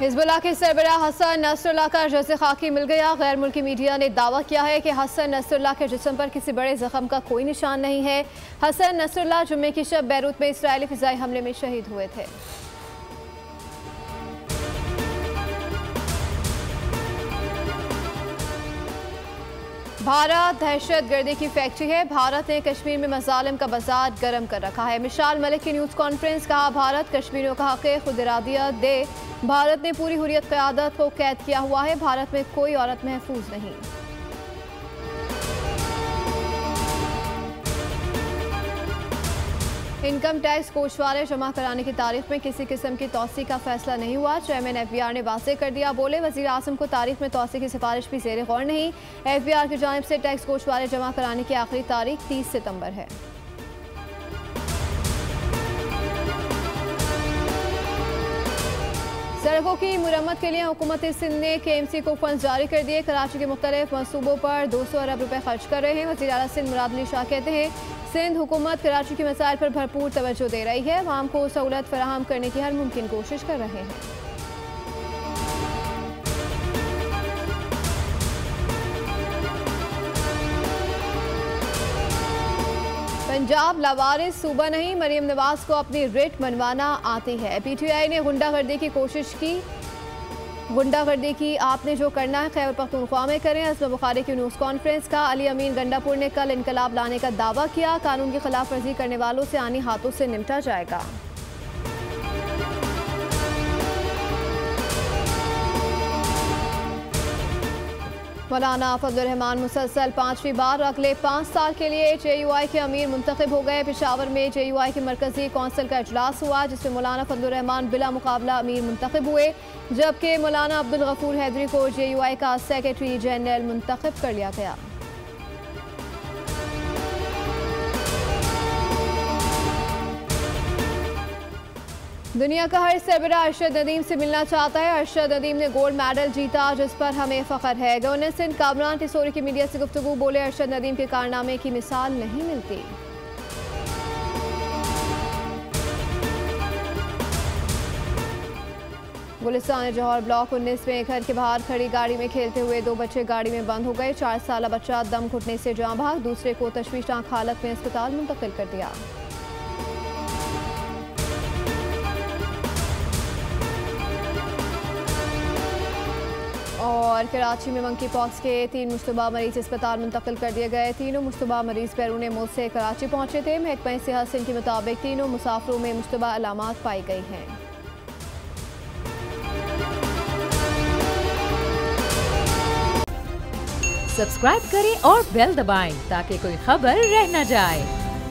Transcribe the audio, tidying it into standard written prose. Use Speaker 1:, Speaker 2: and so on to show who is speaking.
Speaker 1: Hezbollah के सरबराह Hasan Nasrallah का जज़ खाकी मिल गया। गैर मुल्की मीडिया ने दावा किया है कि हसन नसरुल्लाह के जिस्म पर किसी बड़े जख्म का कोई निशान नहीं है। हसन नसरुल्लाह जुम्मे की शब बैरूत में इस्राएली फिजाई हमले में शहीद हुए थे। भारत दहशत गर्दी की फैक्ट्री है। भारत ने कश्मीर में मजालिम का बाजार गर्म कर रखा है। मिशाल मलिक की न्यूज़ कॉन्फ्रेंस। कहा, भारत कश्मीरियों का हक़ खुद इरादियत दे। भारत ने पूरी हुर्रियत क़यादत को कैद किया हुआ है। भारत में कोई औरत महफूज नहीं। इनकम टैक्स गोशवारे जमा कराने की तारीख में किसी किस्म की तौसी का फैसला नहीं हुआ। चेयरमैन FBR ने वाज़ेह कर दिया। बोले, वज़ीर आज़म को तारीख में तौसी की सिफारिश भी ज़ेरे गौर नहीं। FBR की जानिब से टैक्स गोशवारे जमा कराने की आखिरी तारीख 30 सितंबर है। सड़कों की मुरम्मत के लिए हुकूमत सिंध ने KMC को फंड जारी कर दिए। कराची के मुख्तलिफ मनसूबों पर 200 अरब रुपए खर्च कर रहे हैं। वज़ीर आला सिंध मुराद अली शाह कहते हैं, सिंध हुकूमत कराची के मसाइल पर भरपूर तवज्जो दे रही है। आवाम को सहूलत फराहम करने की हर मुमकिन कोशिश कर रहे हैं। पंजाब लावारिस सूबा नहीं, मरीम नवाज को अपनी रिट मनवाना आती है। PTI ने गुंडागर्दी की कोशिश की। गुंडागर्दी की आपने जो करना है खैबर पख्तूनख्वा में करें। असमा बुखारी की न्यूज़ कॉन्फ्रेंस। का अली अमीन गंडापुर ने कल इनकलाब लाने का दावा किया। कानून की खिलाफ वर्जी करने वालों से आनी हाथों से निपटा जाएगा। मौलाना फजलुर रहमान मुसलसल 5वीं बार अगले 5 साल के लिए JUI के अमीर मुंतखब हो गए। पेशावर में JUI की मरकजी कौंसिल का इजलास हुआ, जिसमें मौलाना फजलुर रहमान बिला मुकाबला अमीर मुंतखब हुए, जबकि मौलाना अब्दुल गफूर हैदरी को JUI का सेक्रेटरी जनरल मुंतखब कर लिया गया। दुनिया का हर सरबराह अरशद नदीम से मिलना चाहता है। अरशद नदीम ने गोल्ड मेडल जीता, जिस पर हमें फख्र है। गवर्नर सिंध कामरान टिसोरी की मीडिया से गुफ्तगू। बोले, अरशद नदीम के कारनामे की मिसाल नहीं मिलती। गुलिस्तान जौहर ब्लॉक 19 में घर के बाहर खड़ी गाड़ी में खेलते हुए 2 बच्चे गाड़ी में बंद हो गए। 4 साला बच्चा दम घुटने से जाँ भाग, दूसरे को तशवीशनाक हालत में अस्पताल मुंतकिल कर दिया। और कराची में मंकी पॉक्स के 3 मुश्तबा मरीज अस्पताल मुंतकिल कर दिए गए। तीनों मुश्तबा मरीज बैरून मुल्क से कराची पहुंचे थे। महकमा सेहत सिंध के मुताबिक तीनों मुसाफिरों में मुश्तबा अलामात पाई गई हैं।
Speaker 2: सब्सक्राइब करें और बेल दबाएं ताकि कोई खबर रह न जाए।